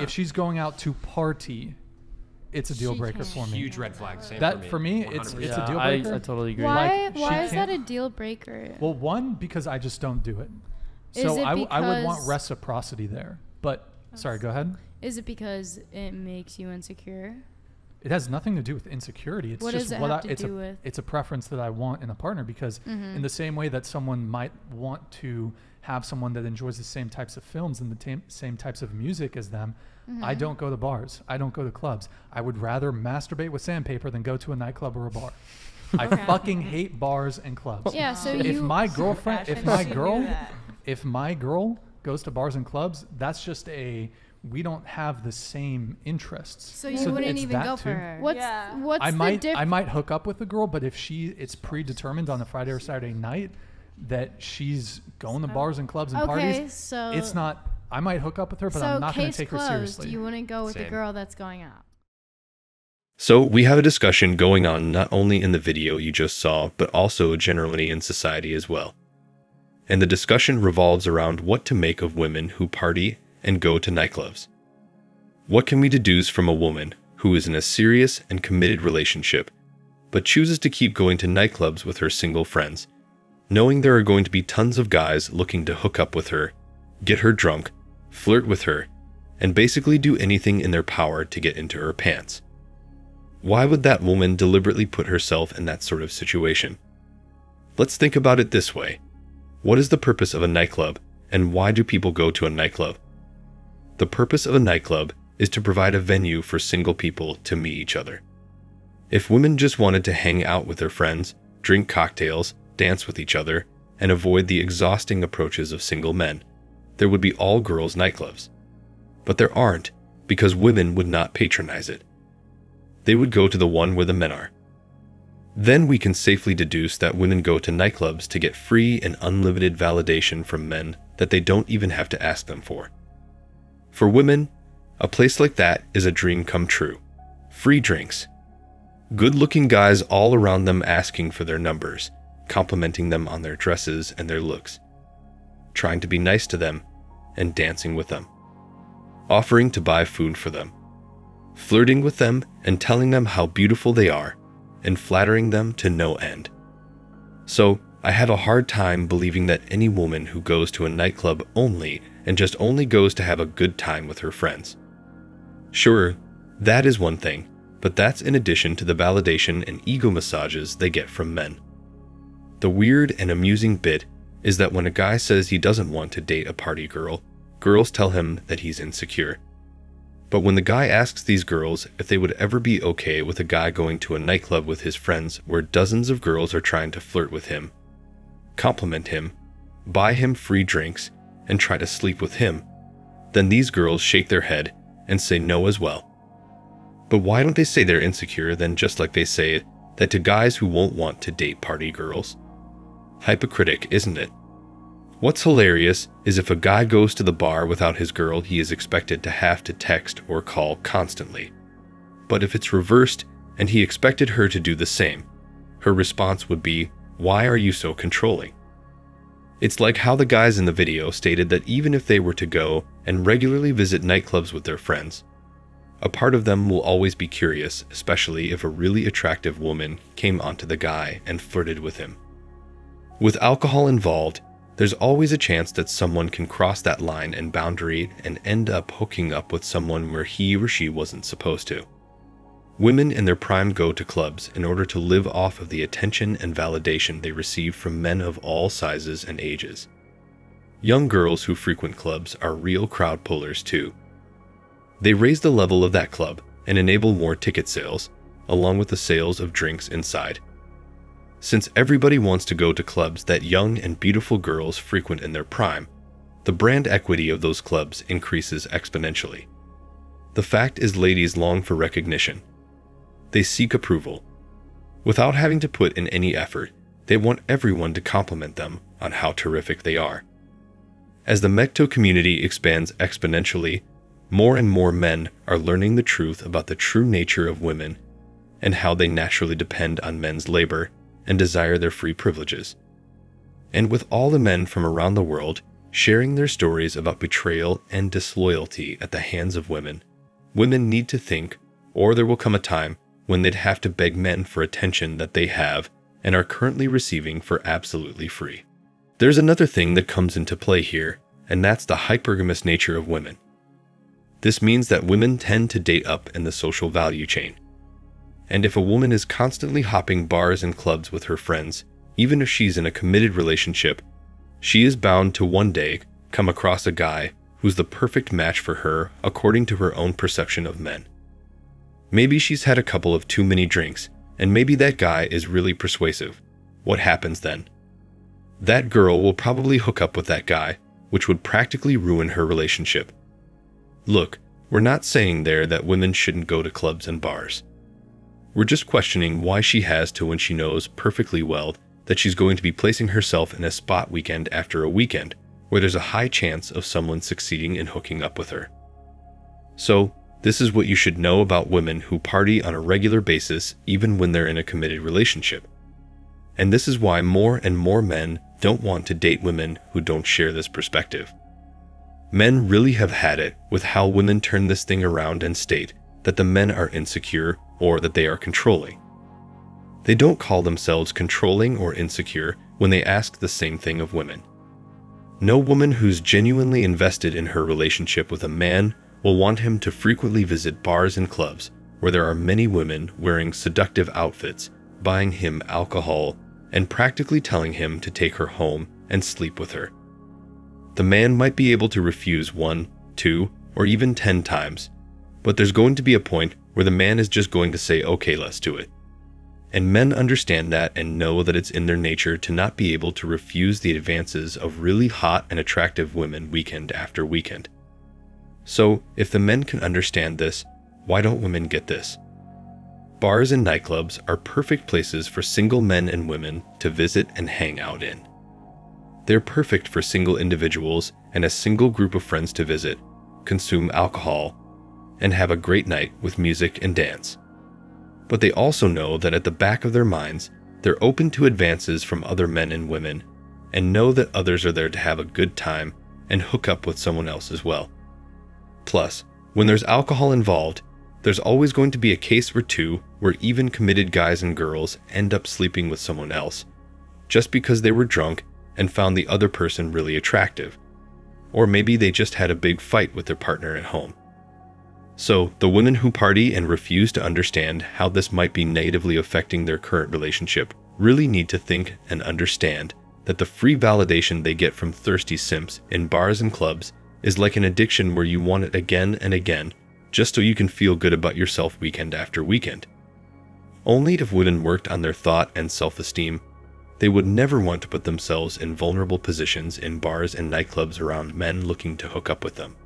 if she's going out to party, it's a deal breaker for me. Huge red flag. Same That for me, it's a deal breaker. I totally agree. Why is that a deal breaker? Well, one, because I just don't do it. Is So it I would want because- reciprocity there. But sorry, go ahead. Is it because it makes you insecure? It has nothing to do with insecurity. It's What just does it what have I, to it's do a with? it's a preference that I want in a partner, because in the same way that someone might want to have someone that enjoys the same types of films and the same types of music as them, I don't go to bars. I don't go to clubs. I would rather masturbate with sandpaper than go to a nightclub or a bar. I fucking hate bars and clubs. Yeah, so if you my girlfriend, if my She girl, knew that. if my girl goes to bars and clubs, that's just we don't have the same interests. So you wouldn't it's even that go too. for her. What's I the I might hook up with the girl, but if it's predetermined on a Friday or Saturday night that she's going to bars and clubs and parties, so it's not. I might hook up with her, but I'm not going to take her seriously. You wouldn't go with the Same. girl that's going out. So we have a discussion going on not only in the video you just saw, but also generally in society as well. And the discussion revolves around what to make of women who party and go to nightclubs. What can we deduce from a woman who is in a serious and committed relationship, but chooses to keep going to nightclubs with her single friends, knowing there are going to be tons of guys looking to hook up with her, get her drunk, flirt with her, and basically do anything in their power to get into her pants? Why would that woman deliberately put herself in that sort of situation? Let's think about it this way. What is the purpose of a nightclub, and why do people go to a nightclub? The purpose of a nightclub is to provide a venue for single people to meet each other. If women just wanted to hang out with their friends, drink cocktails, dance with each other, and avoid the exhausting approaches of single men, there would be all-girls nightclubs. But there aren't, because women would not patronize it. They would go to the one where the men are. Then we can safely deduce that women go to nightclubs to get free and unlimited validation from men that they don't even have to ask them for. For women, a place like that is a dream come true. Free drinks. Good-looking guys all around them asking for their numbers, complimenting them on their dresses and their looks, trying to be nice to them and dancing with them, offering to buy food for them, flirting with them and telling them how beautiful they are, and flattering them to no end. So, I have a hard time believing that any woman who goes to a nightclub only and just only goes to have a good time with her friends. Sure, that is one thing, but that's in addition to the validation and ego massages they get from men. The weird and amusing bit is that when a guy says he doesn't want to date a party girl, girls tell him that he's insecure. But when the guy asks these girls if they would ever be okay with a guy going to a nightclub with his friends where dozens of girls are trying to flirt with him, compliment him, buy him free drinks, and try to sleep with him, then these girls shake their head and say no as well. But why don't they say they're insecure then, just like they say that to guys who won't want to date party girls? Hypocritic, isn't it? What's hilarious is if a guy goes to the bar without his girl, he is expected to have to text or call constantly. But if it's reversed and he expected her to do the same, her response would be, "Why are you so controlling?" It's like how the guys in the video stated that even if they were to go and regularly visit nightclubs with their friends, a part of them will always be curious, especially if a really attractive woman came onto the guy and flirted with him. With alcohol involved, there's always a chance that someone can cross that line and boundary and end up hooking up with someone where he or she wasn't supposed to. Women in their prime go to clubs in order to live off of the attention and validation they receive from men of all sizes and ages. Young girls who frequent clubs are real crowd pullers too. They raise the level of that club and enable more ticket sales, along with the sales of drinks inside. Since everybody wants to go to clubs that young and beautiful girls frequent in their prime, the brand equity of those clubs increases exponentially. The fact is, ladies long for recognition. They seek approval. Without having to put in any effort, they want everyone to compliment them on how terrific they are. As the Mecto community expands exponentially, more and more men are learning the truth about the true nature of women and how they naturally depend on men's labor and desire their free privileges. And with all the men from around the world sharing their stories about betrayal and disloyalty at the hands of women, women need to think, or there will come a time when they'd have to beg men for attention that they have and are currently receiving for absolutely free. There's another thing that comes into play here, and that's the hypergamous nature of women. This means that women tend to date up in the social value chain. And if a woman is constantly hopping bars and clubs with her friends, even if she's in a committed relationship, she is bound to one day come across a guy who's the perfect match for her according to her own perception of men. Maybe she's had a couple of too many drinks, and maybe that guy is really persuasive. What happens then? That girl will probably hook up with that guy, which would practically ruin her relationship. Look, we're not saying there that women shouldn't go to clubs and bars. We're just questioning why she has to when she knows perfectly well that she's going to be placing herself in a spot weekend after a weekend where there's a high chance of someone succeeding in hooking up with her. So, this is what you should know about women who party on a regular basis even when they're in a committed relationship. And this is why more and more men don't want to date women who don't share this perspective. Men really have had it with how women turn this thing around and state that the men are insecure or that they are controlling. They don't call themselves controlling or insecure when they ask the same thing of women. No woman who's genuinely invested in her relationship with a man will want him to frequently visit bars and clubs where there are many women wearing seductive outfits, buying him alcohol, and practically telling him to take her home and sleep with her. The man might be able to refuse 1, 2, or even 10 times, but there's going to be a point where the man is just going to say, okay, let's do it. And men understand that and know that it's in their nature to not be able to refuse the advances of really hot and attractive women weekend after weekend. So, if the men can understand this, why don't women get this? Bars and nightclubs are perfect places for single men and women to visit and hang out in. They're perfect for single individuals and a single group of friends to visit, consume alcohol, and have a great night with music and dance. But they also know that at the back of their minds, they're open to advances from other men and women, and know that others are there to have a good time and hook up with someone else as well. Plus, when there's alcohol involved, there's always going to be a case or two where even committed guys and girls end up sleeping with someone else, just because they were drunk and found the other person really attractive. Or maybe they just had a big fight with their partner at home. So, the women who party and refuse to understand how this might be negatively affecting their current relationship really need to think and understand that the free validation they get from thirsty simps in bars and clubs is like an addiction where you want it again and again, just so you can feel good about yourself weekend after weekend. Only if women worked on their thought and self-esteem, they would never want to put themselves in vulnerable positions in bars and nightclubs around men looking to hook up with them.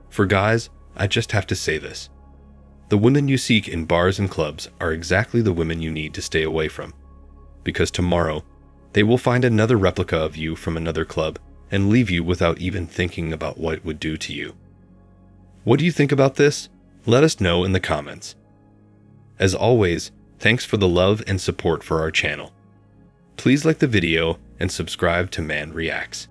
For guys, I just have to say this. The women you seek in bars and clubs are exactly the women you need to stay away from. Because tomorrow, they will find another replica of you from another club and leave you without even thinking about what it would do to you. What do you think about this? Let us know in the comments. As always, thanks for the love and support for our channel. Please like the video and subscribe to Man Reacts.